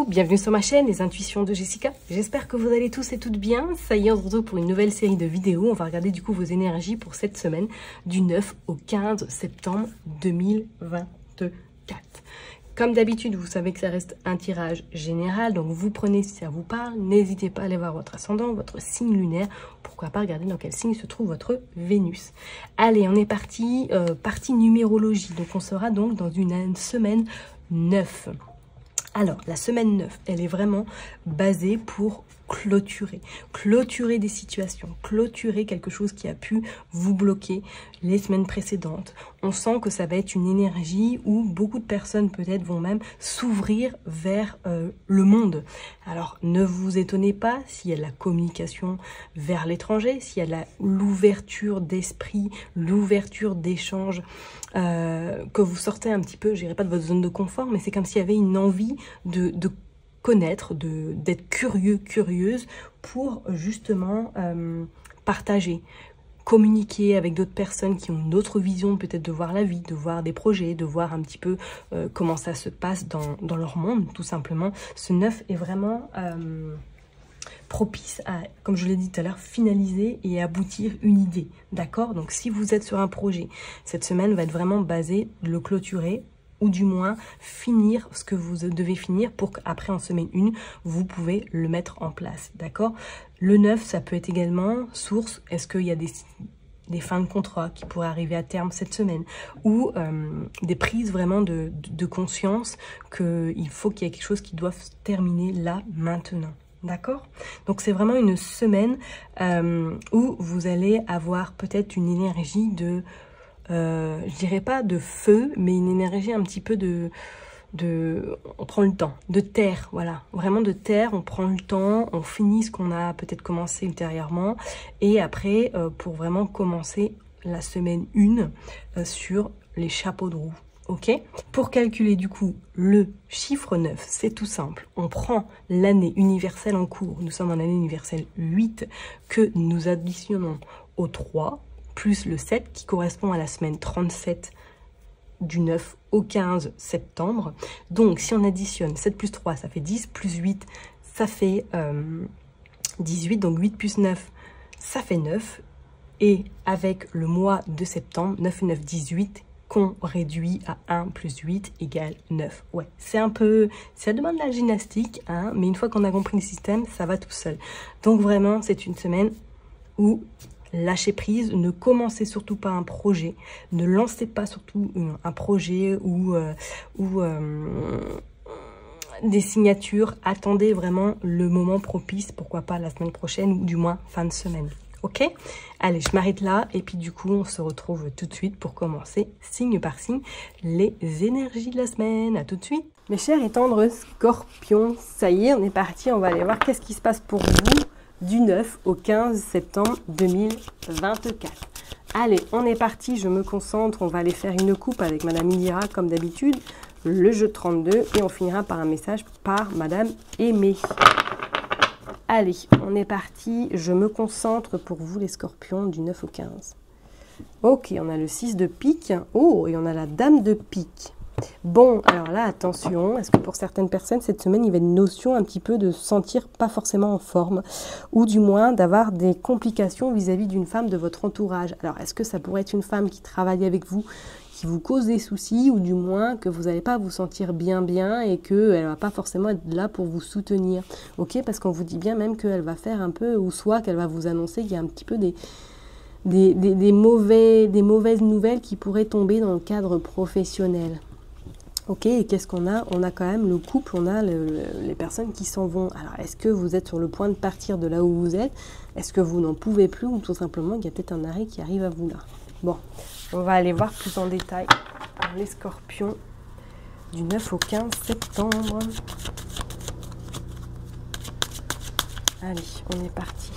bienvenue sur ma chaîne, les intuitions de Jessica. J'espère que vous allez tous et toutes bien. Ça y est, on se retrouve pour une nouvelle série de vidéos. On va regarder du coup vos énergies pour cette semaine du 9 au 15 septembre 2024. Comme d'habitude, vous savez que ça reste un tirage général, donc vous prenez si ça vous parle. N'hésitez pas à aller voir votre ascendant, votre signe lunaire. Pourquoi pas regarder dans quel signe se trouve votre Vénus. Allez, on est parti, partie numérologie. Donc on sera donc dans une semaine 9. Alors, la semaine 9, elle est vraiment basée pour clôturer des situations, clôturer quelque chose qui a pu vous bloquer les semaines précédentes. On sent que ça va être une énergie où beaucoup de personnes peut-être vont même s'ouvrir vers le monde. Alors, ne vous étonnez pas s'il y a de la communication vers l'étranger, s'il y a l'ouverture d'esprit, l'ouverture d'échange, que vous sortez un petit peu, je dirais pas de votre zone de confort, mais c'est comme s'il y avait une envie de connaître, d'être curieuse pour justement partager, communiquer avec d'autres personnes qui ont une autre vision peut-être de voir la vie, de voir des projets, de voir un petit peu comment ça se passe dans leur monde, tout simplement. Ce 9 est vraiment propice à, comme je l'ai dit tout à l'heure, finaliser et aboutir une idée, d'accord? Donc si vous êtes sur un projet, cette semaine va être vraiment basée, le clôturer, ou du moins finir ce que vous devez finir pour qu'après en semaine 1, vous pouvez le mettre en place, d'accord? Le 9, ça peut être également source, est-ce qu'il y a des fins de contrat qui pourraient arriver à terme cette semaine, ou des prises vraiment de conscience qu'il faut qu'il y ait quelque chose qui doit se terminer là, maintenant. D'accord? Donc c'est vraiment une semaine où vous allez avoir peut-être une énergie de... je dirais pas de feu, mais une énergie un petit peu on prend le temps, de terre, voilà, vraiment de terre, on prend le temps, on finit ce qu'on a peut-être commencé ultérieurement, et après, pour vraiment commencer la semaine 1 sur les chapeaux de roue, ok? Pour calculer du coup le chiffre 9, c'est tout simple, on prend l'année universelle en cours, nous sommes en année universelle 8, que nous additionnons au 3, plus le 7 qui correspond à la semaine 37 du 9 au 15 septembre. Donc, si on additionne 7 plus 3, ça fait 10, plus 8, ça fait 18. Donc, 8 plus 9, ça fait 9. Et avec le mois de septembre, 9 et 9, 18, qu'on réduit à 1 plus 8 égale 9. Ouais, c'est un peu... ça demande de la gymnastique, hein, mais une fois qu'on a compris le système, ça va tout seul. Donc, vraiment, c'est une semaine où... lâchez prise, ne commencez surtout pas un projet, ne lancez pas surtout un projet ou des signatures. Attendez vraiment le moment propice, pourquoi pas la semaine prochaine ou du moins fin de semaine. Ok? Allez, je m'arrête là et puis du coup, on se retrouve tout de suite pour commencer, signe par signe, les énergies de la semaine. À tout de suite. Mes chers et tendres scorpions, ça y est, on est parti, on va aller voir qu'est-ce qui se passe pour vous du 9 au 15 septembre 2024. Allez, on est parti, je me concentre, on va aller faire une coupe avec Madame Indira comme d'habitude, le jeu 32 et on finira par un message par Madame Aimée. Allez, on est parti, je me concentre pour vous les scorpions du 9 au 15. Ok, on a le 6 de pique, oh, et on a la dame de pique. Bon, alors là, attention, est-ce que pour certaines personnes, cette semaine, il y avait une notion un petit peu de se sentir pas forcément en forme, ou du moins d'avoir des complications vis-à-vis d'une femme de votre entourage. Alors, est-ce que ça pourrait être une femme qui travaille avec vous, qui vous cause des soucis, ou du moins que vous n'allez pas vous sentir bien et qu'elle ne va pas forcément être là pour vous soutenir, ok? Parce qu'on vous dit bien même qu'elle va faire un peu, ou soit qu'elle va vous annoncer qu'il y a un petit peu des mauvaises nouvelles qui pourraient tomber dans le cadre professionnel. Ok, et qu'est-ce qu'on a? On a quand même le couple, on a les personnes qui s'en vont. Alors, est-ce que vous êtes sur le point de partir de là où vous êtes? Est-ce que vous n'en pouvez plus? Ou tout simplement, il y a peut-être un arrêt qui arrive à vous là. Bon, on va aller voir plus en détail les scorpions du 9 au 15 septembre. Allez, on est parti.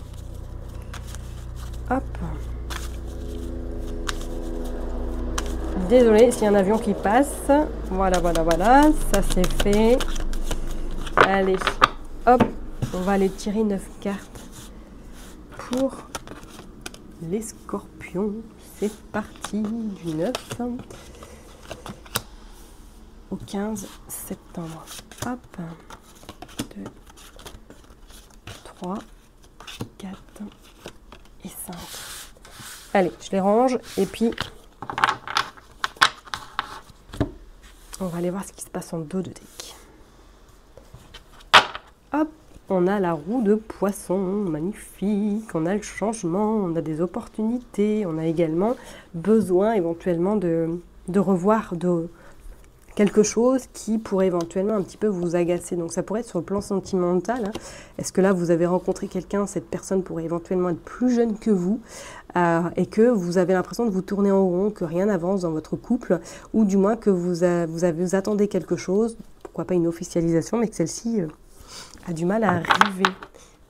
Hop. Désolée s'il y a un avion qui passe. Voilà, ça c'est fait. Allez, hop, on va aller tirer 9 cartes pour les scorpions. C'est parti, du 9 au 15 septembre. Hop. 2, 3, 4 et 5. Allez, je les range et puis on va aller voir ce qui se passe en dos de deck. Hop, on a la roue de poisson, magnifique, on a le changement, on a des opportunités, on a également besoin éventuellement de revoir quelque chose qui pourrait éventuellement un petit peu vous agacer. Donc ça pourrait être sur le plan sentimental. Hein. Est-ce que là vous avez rencontré quelqu'un, cette personne pourrait éventuellement être plus jeune que vous et que vous avez l'impression de vous tourner en rond, que rien n'avance dans votre couple, ou du moins que vous attendez quelque chose, pourquoi pas une officialisation, mais que celle-ci a du mal à arriver.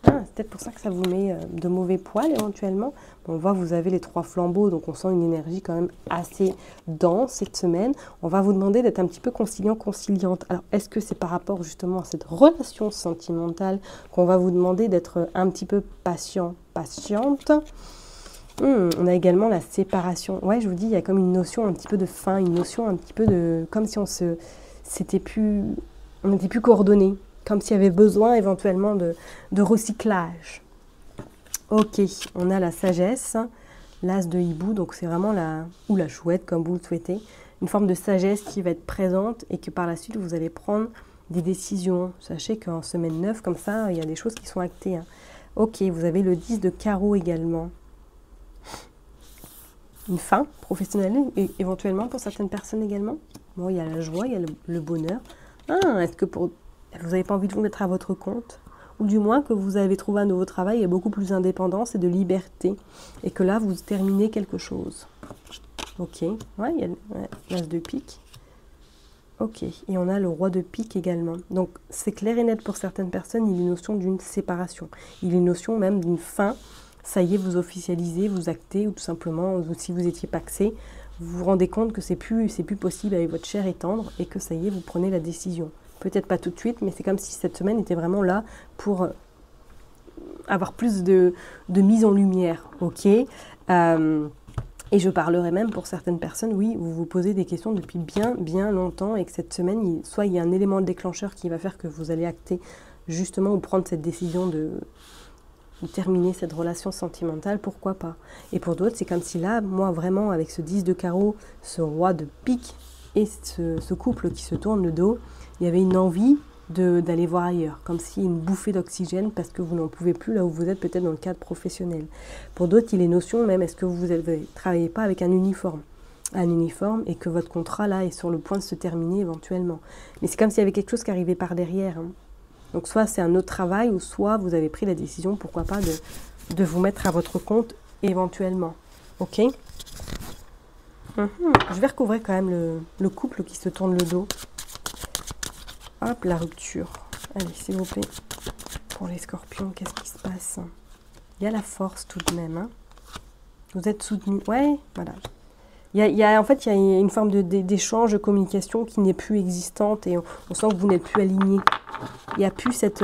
Ah, c'est peut-être pour ça que ça vous met de mauvais poils éventuellement. Bon, on voit que vous avez les 3 flambeaux, donc on sent une énergie quand même assez dense cette semaine. On va vous demander d'être un petit peu conciliant, conciliante. Alors, est-ce que c'est par rapport justement à cette relation sentimentale qu'on va vous demander d'être un petit peu patient, patiente? On a également la séparation. Ouais, je vous dis, il y a comme une notion un petit peu de fin, une notion un petit peu de... comme si on n'était plus coordonnés. Comme s'il y avait besoin éventuellement de recyclage. Ok, on a la sagesse, l'as de hibou, donc c'est vraiment ou la chouette, comme vous le souhaitez. Une forme de sagesse qui va être présente et que par la suite, vous allez prendre des décisions. Sachez qu'en semaine 9, comme ça, il y a des choses qui sont actées. Hein. Ok, vous avez le 10 de carreau également. Une fin professionnelle, et éventuellement pour certaines personnes également. Bon, il y a la joie, il y a le bonheur. Ah, est-ce que vous n'avez pas envie de vous mettre à votre compte, ou du moins que vous avez trouvé un nouveau travail et beaucoup plus d'indépendance et de liberté, et que là, vous terminez quelque chose. Ok, ouais, il y a l'as de pique. Ok, et on a le roi de pique également. Donc, c'est clair et net pour certaines personnes, il y a une notion d'une séparation. Il y a une notion même d'une fin. Ça y est, vous officialisez, vous actez, ou tout simplement, si vous étiez paxé, vous vous rendez compte que c'est plus possible avec votre chair et tendre, et que ça y est, vous prenez la décision. Peut-être pas tout de suite, mais c'est comme si cette semaine était vraiment là pour avoir plus de mise en lumière, ok. Et je parlerai même pour certaines personnes, oui, vous vous posez des questions depuis bien longtemps et que cette semaine, soit il y a un élément déclencheur qui va faire que vous allez acter justement ou prendre cette décision de terminer cette relation sentimentale, pourquoi pas. Et pour d'autres, c'est comme si là, moi vraiment, avec ce 10 de carreau, ce roi de pique et ce couple qui se tourne le dos, il y avait une envie d'aller voir ailleurs, comme si une bouffée d'oxygène parce que vous n'en pouvez plus là où vous êtes peut-être dans le cadre professionnel. Pour d'autres, il est notion même, est-ce que vous ne travaillez pas avec un uniforme et que votre contrat là est sur le point de se terminer éventuellement. Mais c'est comme s'il y avait quelque chose qui arrivait par derrière. Hein. Donc soit c'est un autre travail ou soit vous avez pris la décision, pourquoi pas, de vous mettre à votre compte éventuellement. Ok. Je vais recouvrir quand même le couple qui se tourne le dos. Hop, la rupture. Allez, s'il vous plaît. Pour les scorpions, qu'est-ce qui se passe? Il y a la force tout de même. Hein. Vous êtes soutenus. Ouais, voilà. En fait, il y a une forme d'échange, de communication qui n'est plus existante et on sent que vous n'êtes plus alignés. Il n'y a plus cette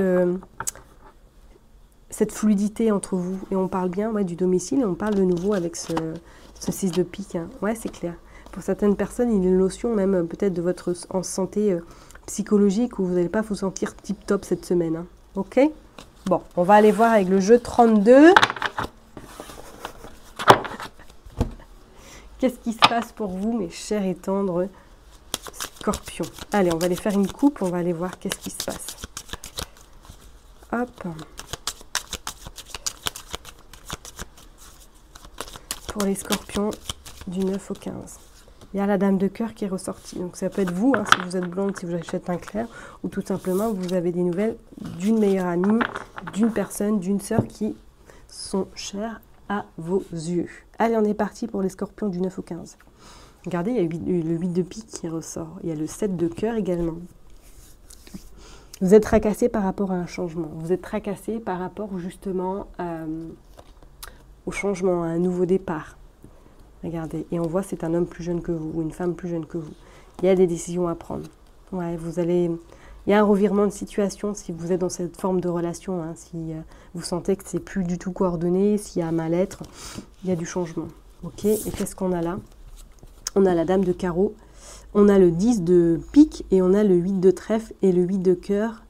fluidité entre vous. Et on parle bien du domicile et on parle de nouveau avec ce 6 de pique. Hein. Ouais, c'est clair. Pour certaines personnes, il y a une notion même peut-être de votre santé psychologique où vous n'allez pas vous sentir tip-top cette semaine. Hein. Ok? Bon, on va aller voir avec le jeu 32. Qu'est-ce qui se passe pour vous, mes chers et tendres scorpions? Allez, on va aller faire une coupe, on va aller voir qu'est-ce qui se passe. Hop. Pour les scorpions, du 9 au 15. Il y a la dame de cœur qui est ressortie. Donc ça peut être vous, hein, si vous êtes blonde, si vous achetez un clair, ou tout simplement vous avez des nouvelles d'une meilleure amie, d'une personne, d'une sœur qui sont chères à vos yeux. Allez, on est parti pour les scorpions du 9 au 15. Regardez, il y a le 8 de pique qui ressort. Il y a le 7 de cœur également. Vous êtes tracassé par rapport à un changement. Vous êtes tracassé par rapport justement au changement, à un nouveau départ. Regardez, et on voit c'est un homme plus jeune que vous, ou une femme plus jeune que vous. Il y a des décisions à prendre. Ouais, il y a un revirement de situation si vous êtes dans cette forme de relation, hein, si vous sentez que c'est plus du tout coordonné, s'il y a un mal-être, il y a du changement. Ok, et qu'est-ce qu'on a là? On a la dame de carreau, on a le 10 de pique et on a le 8 de trèfle et le 8 de cœur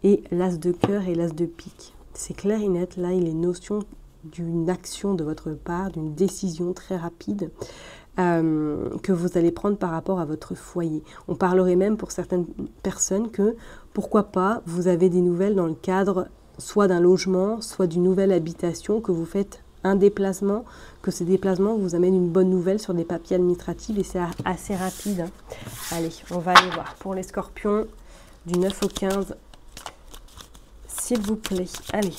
et l'as de cœur et l'as de pique. C'est clair et net, là il est notion d'une action de votre part, d'une décision très rapide que vous allez prendre par rapport à votre foyer. On parlerait même pour certaines personnes que, pourquoi pas, vous avez des nouvelles dans le cadre soit d'un logement, soit d'une nouvelle habitation, que vous faites un déplacement, que ces déplacements vous amènent une bonne nouvelle sur des papiers administratifs et c'est assez rapide. Hein. Allez, on va aller voir pour les scorpions du 9 au 15, s'il vous plaît. Allez,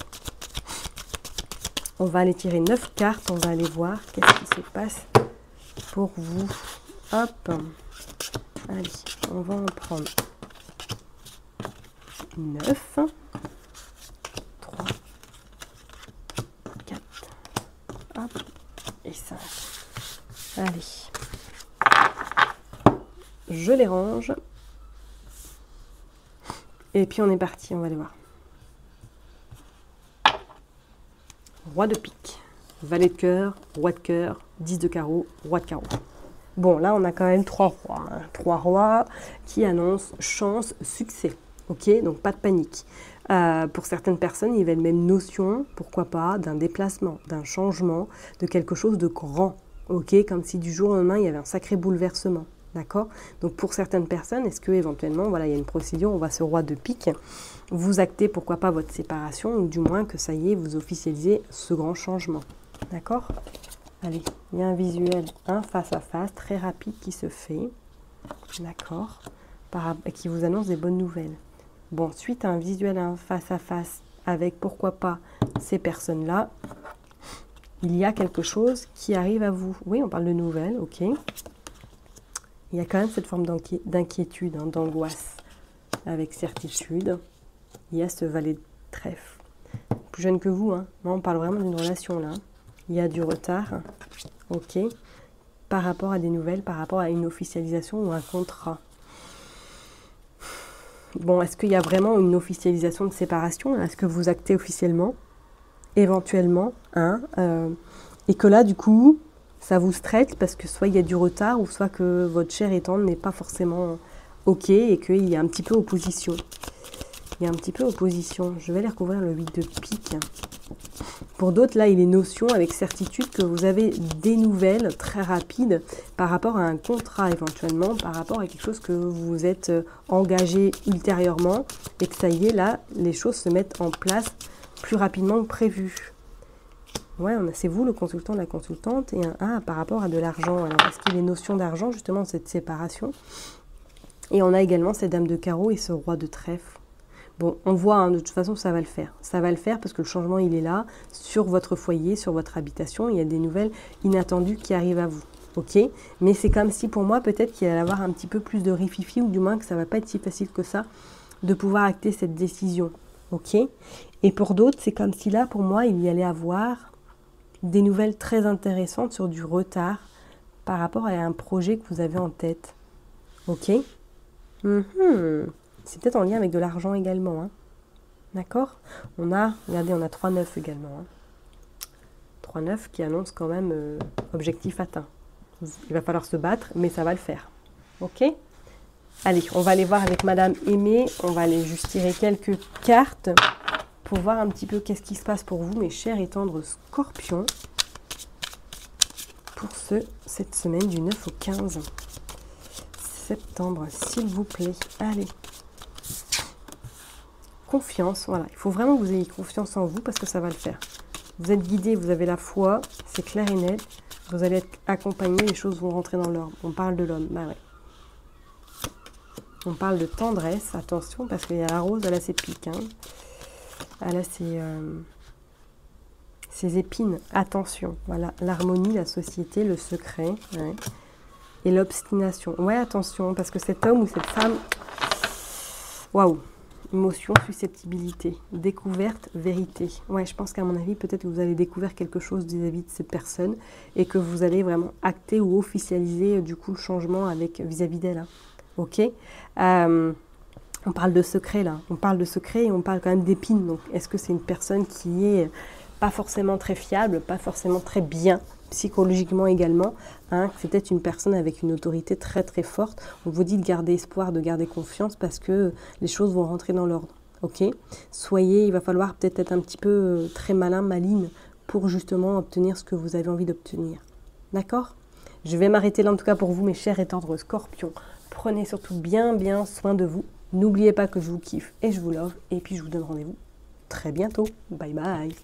on va aller tirer 9 cartes, on va aller voir qu'est-ce qui se passe pour vous. Hop, allez, on va en prendre 9, 3, 4, hop, et 5. Allez, je les range. Et puis on est parti, on va aller voir. Roi de pique, valet de cœur, roi de cœur, 10 de carreau, roi de carreau. Bon, là on a quand même 3 rois. Hein. 3 rois qui annoncent chance, succès. Ok, donc pas de panique. Pour certaines personnes, il y avait la même notion, pourquoi pas, d'un déplacement, d'un changement, de quelque chose de grand. Ok, comme si du jour au lendemain, il y avait un sacré bouleversement. D'accord? Donc pour certaines personnes, est-ce que éventuellement, voilà, il y a une procédure, on voit ce roi de pique, vous actez pourquoi pas votre séparation, ou du moins que ça y est, vous officialisez ce grand changement. D'accord? Allez, il y a un visuel, un face à face, très rapide qui se fait. D'accord? Qui vous annonce des bonnes nouvelles. Bon, suite à un visuel, un face à face, avec pourquoi pas ces personnes-là, il y a quelque chose qui arrive à vous. Oui, on parle de nouvelles, ok. Il y a quand même cette forme d'inquiétude, hein, d'angoisse, avec certitude. Il y a ce valet de trèfle. Plus jeune que vous, hein. Moi, on parle vraiment d'une relation, là. Il y a du retard, ok, par rapport à des nouvelles, par rapport à une officialisation ou un contrat. Bon, est-ce qu'il y a vraiment une officialisation de séparation? Est-ce que vous actez officiellement? Éventuellement, hein, et que là, du coup, ça vous stresse parce que soit il y a du retard ou soit que votre chair et tendre n'est pas forcément ok et qu'il y a un petit peu opposition. Il y a un petit peu opposition. Je vais aller recouvrir le 8 de pique. Pour d'autres, là, il est notion avec certitude que vous avez des nouvelles très rapides par rapport à un contrat éventuellement, par rapport à quelque chose que vous êtes engagé ultérieurement et que ça y est, là, les choses se mettent en place plus rapidement que prévu. Ouais, c'est vous le consultant, la consultante, et par rapport à de l'argent. Alors, est-ce qu'il y a notion d'argent, justement, cette séparation? Et on a également cette dame de carreau et ce roi de trèfle. Bon, on voit, hein, de toute façon, ça va le faire. Ça va le faire parce que le changement, il est là, sur votre foyer, sur votre habitation. Il y a des nouvelles inattendues qui arrivent à vous. Ok? Mais c'est comme si, pour moi, peut-être qu'il va y avoir un petit peu plus de rififi, ou du moins que ça ne va pas être si facile que ça, de pouvoir acter cette décision. Ok? Et pour d'autres, c'est comme si là, pour moi, il y allait avoir des nouvelles très intéressantes sur du retard par rapport à un projet que vous avez en tête. Ok? C'est peut-être en lien avec de l'argent également. Hein. D'accord? Regardez, on a 3-9 également. Hein. 3-9 qui annonce quand même objectif atteint. Il va falloir se battre, mais ça va le faire. Ok? Allez, on va aller voir avec Madame Aimée. On va aller juste tirer quelques cartes pour voir un petit peu qu'est-ce qui se passe pour vous, mes chers et tendres scorpions, pour cette semaine du 9 au 15 septembre, s'il vous plaît. Allez. Confiance, voilà. Il faut vraiment que vous ayez confiance en vous parce que ça va le faire. Vous êtes guidé, vous avez la foi, c'est clair et net. Vous allez être accompagné, les choses vont rentrer dans l'ordre. On parle de l'homme, bah ouais. On parle de tendresse, attention, parce qu'il y a la rose, elle a ses pics, hein. Elle a ses épines, attention. Voilà, l'harmonie, la société, le secret, ouais. Et l'obstination. Ouais, attention, parce que cet homme ou cette femme, waouh, émotion, susceptibilité, découverte, vérité. Ouais, je pense qu'à mon avis, peut-être que vous avez découvert quelque chose vis-à-vis de cette personne et que vous allez vraiment acter ou officialiser du coup le changement avec vis-à-vis d'elle. Hein. Ok. On parle de secret là, on parle de secret et on parle quand même d'épines. Donc, est-ce que c'est une personne qui est pas forcément très fiable, pas forcément très bien psychologiquement également, hein, c'est peut-être une personne avec une autorité très très forte. On vous dit de garder espoir, de garder confiance parce que les choses vont rentrer dans l'ordre. ok? Il va falloir peut-être être un petit peu très malin, maline, pour justement obtenir ce que vous avez envie d'obtenir. D'accord? Je vais m'arrêter là en tout cas pour vous, mes chers et tendres scorpions. Prenez surtout bien soin de vous. N'oubliez pas que je vous kiffe et je vous love. Et puis je vous donne rendez-vous très bientôt. Bye bye!